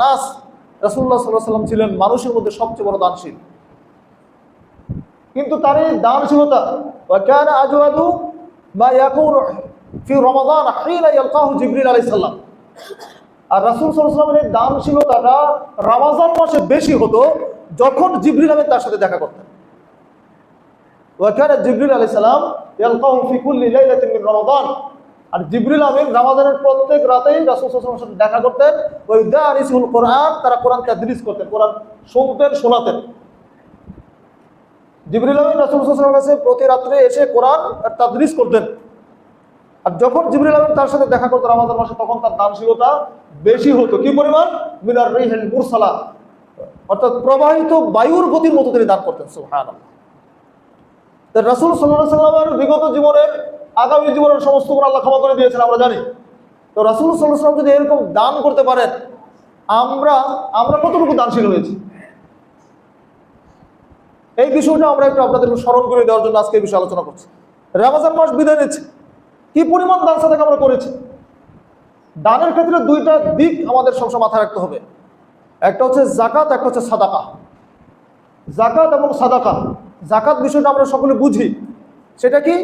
নাস, রাসূলুল্লাহ সাল্লাল্লাহু আলাইহি ওয়াসাল্লাম ছিলেন মানুষের মধ্যে সবচেয়ে বড় দানশীল। কিন্তু তার এই দানশীলতা ওয়া কানা আজওয়াদু মা ইয়াকুনু ফি রমাদান হিনা ইয়ালকাহু জিবরিল আলাইহিস সালাম। আর রাসূল সাল্লাল্লাহু আলাইহি ওয়াসাল্লামের এই দানশীলতাটা রমজান মাসে বেশি হতো যখন জিবরিল আমিন তার সাথে দেখা করতেন। ওয়া কানা জিবরিল আলাইহিস সালাম ইয়ালকাহু ফি কুল্লি লাইলাতিন মিন রমাদান। আর জিবরিল আমিন রমাদানের প্রত্যেক রাতেই রাসূল সাল্লাল্লাহু আলাইহি ওয়াসাল্লামের সাথে দেখা করতেন। ওয়া ইউদারিসুল কোরআন, তারা কোরআন তাদরিস করতেন, কোরআন শুনতেন, শোনাতেন। জিবরিল আমিন রাসূল সাল্লাল্লাহু আলাইহি ওয়াসাল্লামের কাছে প্রতি রাত্রে এসে কোরআন আর তাদরিস করতেন। আর যখন জিবরিল আমিন তার সাথে দেখা করতেন রমাদান মাসে, তখন তার দানশীলতা বেশি হতো। কি পরিমাণ? মিনার রিহিল মুরসালা, অর্থাৎ প্রবাহিত বায়ুর গতির মতো তিনি দান করতেন। সুবহানাল্লাহ। তো রাসূল সাল্লাল্লাহু আলাইহি ওয়াসাল্লামের বিগত জীবনের, আগামী জীবনের সমস্ত গুনাহ আল্লাহ ক্ষমা করে দিয়েছেন, আমরা জানি। তো রাসূল সাল্লাল্লাহু আলাইহি ওয়াসাল্লাম যদি এরকম দান করতে পারেন, আমরা কতটুকু দানশীল হয়েছি, এই বিষয়টা আমরা একটু আপনাদের স্মরণ করে দেওয়ার জন্য আজকে এই বিষয়ে আলোচনা করছি। রমজান মাস বিদায় নিচ্ছে, কি পরিমাণ দান সাদাকা আমরা করেছি। দানের ক্ষেত্রে দুইটা দিক আমাদের সবসময় মাথায় রাখতে হবে, একটা হচ্ছে যাকাত, একটা হচ্ছে সাদাকা। যাকাত এবং সাদাকা, যাকাত বিষয়টা আমরা সকলে বুঝি, সেটা কি?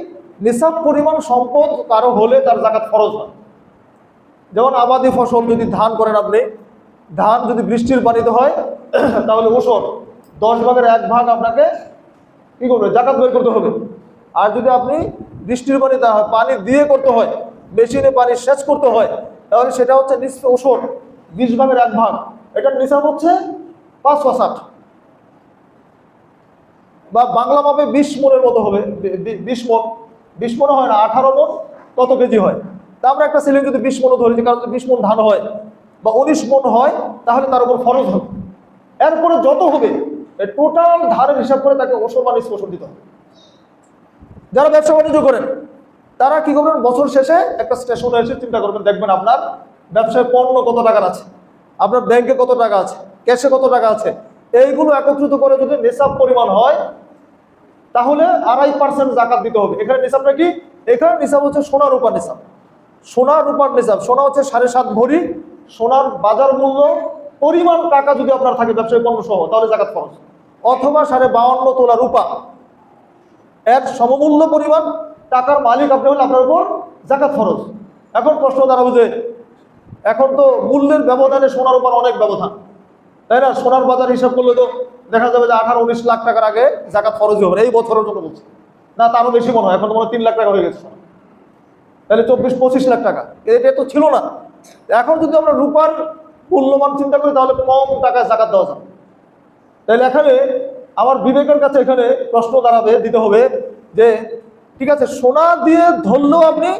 নিসাব পরিমাণ সম্পদ কারো হলে তার যাকাত ফরজ হয়। যেমন আবাদি ফসল যদি ধান করেন আপনি, ধান যদি বৃষ্টির পানিতে হয় তাহলে ওসর 10 ভাগের 1 ভাগ আপনাকে কি করবে? যাকাত বের করতে হবে। আর যদি আপনি বৃষ্টির পানিতে হয়, পানি দিয়ে করতে হয়, মেশিনে পানি সেচ করতে হয়, তাহলে সেটা হচ্ছে নিসফে ওসর, 20 ভাগের 1 ভাগ। এটার নিসাব হচ্ছে 5 ওয়াসাক, বা বাংলা মাপে 20 মনের মতো হবে। 20 মন হয় না, 18 মন কত কেজি হয়। তা আমরা একটা সিলিং যদি 20 মনও ধরেছি, কারণ 20 মন ধান হয় বা 19 মন হয়, তাহলে তার উপর ফরজ হবে। এরপরে যত হবে টোটাল ধানের হিসাব করে তাকে ওসর বা নিসফ ওসর দিতে হবে। যারা ব্যবসা বাণিজ্য করেন তারা কি করবেন? বছর শেষে একটা স্টেশনে এসে চিন্তা করবেন, দেখবেন আপনার ব্যবসায় পণ্য কত টাকার আছে, আপনার ব্যাংকে কত টাকা আছে, ক্যাশে কত টাকা আছে। এইগুলো একত্রিত করে যদি নিসাব পরিমাণ হয়, তাহলে 2.5% যাকাত দিতে হবে। এখানে নিসাবটা কি? এখানে নিসাব হচ্ছে সোনা রূপার নিসাব। সোনা রূপার নিসাব, সোনা হচ্ছে 7.5 ভরি। সোনার বাজার মূল্য পরিমাণ টাকা যদি আপনার থাকে ব্যবসায়িক পণ্য সহ, তাহলে যাকাত ফরজ। অথবা 52.5 তোলা রূপা, এর সমমূল্য পরিমাণ টাকার মালিক আপনি হলে আপনার উপর যাকাত ফরজ। এখন প্রশ্ন দাঁড়াবে যে এখন তো মূল্যের ব্যবধানে সোনার উপর অনেক ব্যবধান, তাই না? সোনার বাজার হিসাব করলে তো দেখা যাবে যে 18-19 লাখ টাকার আগে যাকাত ফরজ হবে। এই বছরের জন্য বলছি না, তারও বেশি মনে হয়। এখন তো মনে হয় 3 লাখ টাকা হয়ে গেছে সোনা, তাহলে 24-25 লাখ টাকা। এটা তো ছিল না। এখন যদি আমরা রূপার মূল্যমান চিন্তা করি, তাহলে কম টাকায় যাকাত দেওয়া যায়। তাহলে এখানে আমার বিবেকের কাছে এখানে প্রশ্ন দাঁড়াবে, দিতে হবে যে ঠিক আছে, সোনা দিয়ে ধরলেও আপনি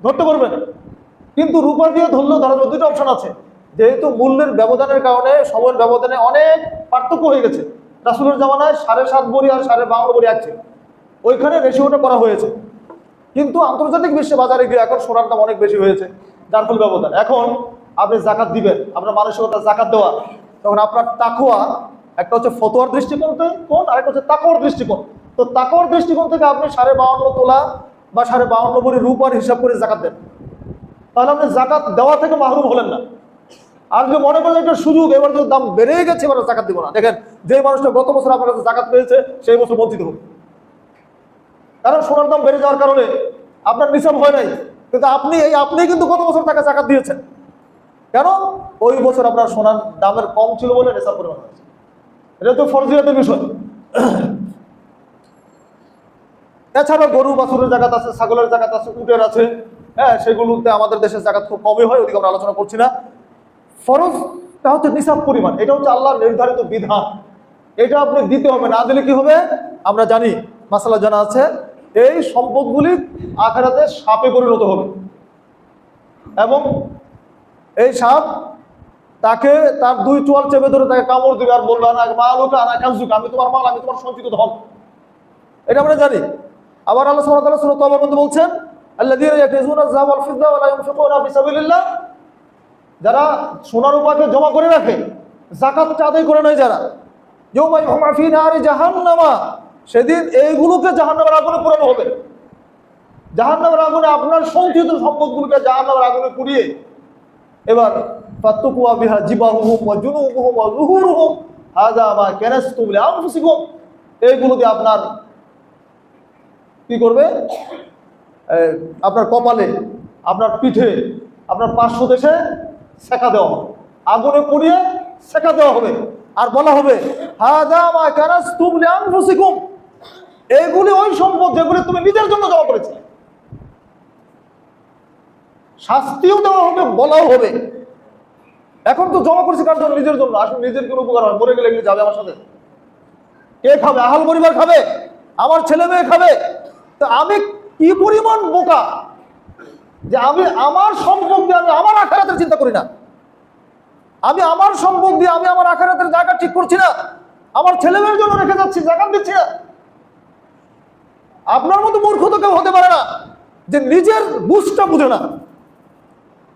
ধরতে পারবেন, কিন্তু রূপা দিয়ে ধরলেও ধরা যাবে। দুটো অপশন আছে। যেহেতু মূল্যের ব্যবধানের কারণে, সময়ের ব্যবধানে অনেক পার্থক্য হয়ে গেছে। রাসূলের জামানায় 7.5 ভরি আর 52 ভরি এক ছিল, ওইখানে রেশিওটা করা হয়েছে। কিন্তু আন্তর্জাতিক বিশ্বে বাজারে গিয়ে এখন সোনার দাম অনেক বেশি হয়েছে, যার ফলে ব্যবধান। এখন আপনি যাকাত দিবেন, আপনার মানসিকতা যাকাত দেওয়া, তখন আপনার তাকওয়া, একটা হচ্ছে ফতোয়ার দৃষ্টিকোণ কোন, আরেকটা হচ্ছে তাকওয়ার দৃষ্টিকোণ। তো তাকওয়ার দৃষ্টিকোণ থেকে আপনি 52.5 তোলা বা 52 ভরি রূপার হিসাব করে যাকাত দেন, তাহলে আপনি যাকাত দেওয়া থেকে মাহরুম হলেন না। আর যদি মনে করেন একটা সুযোগ, এবার তো দাম বেড়ে গেছে, এবার যাকাত দিব না, দেখেন যে মানুষটা গত বছর আপনার কাছে যাকাত পেয়েছে সেই বছর বঞ্চিত হবে। কারণ সোনার দাম বেড়ে যাওয়ার কারণে আপনার নিসাব হয় নাই, কিন্তু আপনি কিন্তু গত বছর টাকা যাকাত দিয়েছেন। কেন? ওই বছর আপনার সোনার দামের কম ছিল বলে নিসাব পরিমাণ হয়েছে। এটা তো ফরজিয়াতের বিষয়। এছাড়া গরু বাছুরের জাকাত আছে, ছাগলের জাকাত আছে, উটের আছে। হ্যাঁ, সেগুলোতে আমাদের দেশের জাকাত খুব কমই হয়, ওদিকে আমরা আলোচনা করছি না। ফরজটা হচ্ছে নিসাব পরিমাণ, এটা হচ্ছে আল্লাহর নির্ধারিত বিধান। এটা আপনি দিতে হবে, না দিলে কি হবে আমরা জানি, মাসালা জানা আছে। এই সম্পদগুলি আখিরাতে সাপে পরিণত হবে, এবং এই সাপ তাকে তার 2 চোয়াল চেপে ধরে তাকে কামড় দিবে আর বলবে না মালুকা আনা কানজুকা, আমি তোমার মাল, আমি তোমার সঞ্চিত ধন। এটা আমরা জানি। আবার আল্লাহ সুবহানাহু ওয়া তাআলা সূরা তাওবার মধ্যে বলছেন, আল্লাযীনা ইয়াকনিজুনা আয-যাহাবা ওয়াল ফিদ্দা ওয়া লা ইউনফিকুনা ফি সাবিলিল্লাহ, যারা সোনা রূপাকে জমা করে রাখে, যাকাতটা আদায় করে নেয় যারা, ইয়াউমা ইউহমা ফি নারি জাহান্নামা, সেদিন এইগুলোকে জাহান্নামের আগুনে পোড়ানো হবে। জাহান্নামের আগুনে আপনার সঞ্চিত সম্পদগুলোকে জাহান্নামের আগুনে পুড়িয়ে এবার ফাত্তুকুয়া বিহা জিবাহুহুম ওয়া জুনুবুহুম ওয়া যুহুরুহুম হাযা মা কানাসতুম লিআনফুসিকুম। এইগুলো দিয়ে আপনার কি করবে? আপনার কপালে, আপনার পিঠে, আপনার পার্শ্বদেশে সেকা দেওয়া হবে, আগুনে পুড়িয়ে সেকা দেওয়া হবে, আর বলা হবে হাযা মা কানাসতুম লিআনফুসিকুম, এইগুলি ওই সম্পদ যেগুলি তুমি নিজের জন্য জমা করেছিলে। শাস্তিও দেওয়া হবে, বলাও হবে। এখন তো জমা করেছি কার জন্য? নিজের জন্য। আসলে নিজের কোনো উপকার হয়? মরে গেলে এগুলি যাবে আমার সাথে। কে খাবে? আহাল পরিবার খাবে, আমার ছেলে মেয়ে খাবে। তো আমি কি পরিমাণ বোকা যে আমি আমার সম্পদ দিয়ে আমি আমার আখিরাতের চিন্তা করি না। আমি আমার সম্পদ দিয়ে আমি আমার আখিরাতের জায়গা ঠিক করছি না, আমার ছেলে মেয়ের জন্য রেখে যাচ্ছি, জাকাত দিচ্ছি না। আপনার মতো মূর্খ তো কেউ হতে পারে না যে নিজের বুঝটা বুঝে না।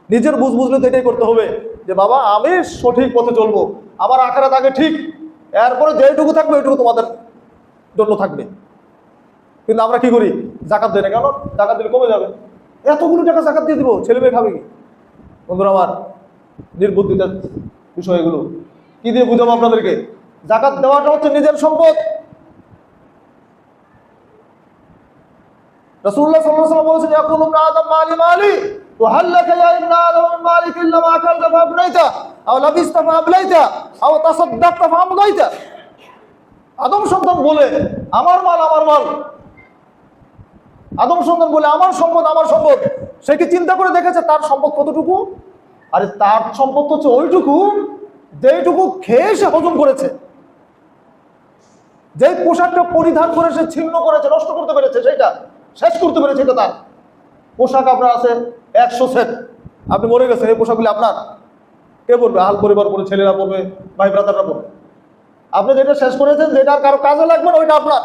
নিজের বুঝ বুঝলে তো এটাই করতে হবে যে বাবা আমি সঠিক পথে চলবো, আমার আখিরাত আগে ঠিক, এরপরে যেটুকু থাকবে ওইটুকু তোমাদের জন্য থাকবে। কিন্তু আমরা কি করি? জাকাত দেয় না। কেন? জাকাত দিলে কমে যাবে। এতগুলো টাকা জাকাত দিয়ে দিব, ছেলে মেয়ে খাবে কি? বন্ধুরা আমার, নির্বুদ্ধিতার বিষয় এগুলো। কি দিয়ে বুঝাবো আপনাদেরকে? জাকাত দেওয়াটা হচ্ছে নিজের সম্পদ। রাসূলুল্লাহ সাল্লাল্লাহু আলাইহি ওয়াসাল্লাম বলেছেন, ইয়াকুলু ইবনু আদম মালি মালি ওয়া হাল লাকা ইয়া ইবনু আদম মিন মালিকা ইল্লা মা আকালতা ফাবনাইতা আও লাবিসতা ফাবলাইতা আও তাসাদদাকতা ফামদাইতা। আদম সন্তান বলে আমার মাল আমার মাল, আদম সন্তান বলে আমার সম্পদ আমার সম্পদ। সে কি চিন্তা করে দেখেছে তার সম্পদ কতটুকু? আরে তার সম্পদ হচ্ছে ওইটুকু যেইটুকু খেয়ে সে হজম করেছে, যে পোশাকটা পরিধান করে সে ছিন্ন করেছে, নষ্ট করতে পেরেছে, সেটা শেষ করতে পেরেছে। এটা তার পোশাক আপনার আছে 100 সেট, আপনি মরে গেছেন, এই পোশাকগুলি আপনার। কে পড়বে? আহাল পরিবার পড়বে, ছেলেরা পড়বে, ভাই ব্রাদাররা পড়বে। আপনি যেটা শেষ করেছেন, যেটা আর কারো কাজে লাগবে না, ওইটা আপনার।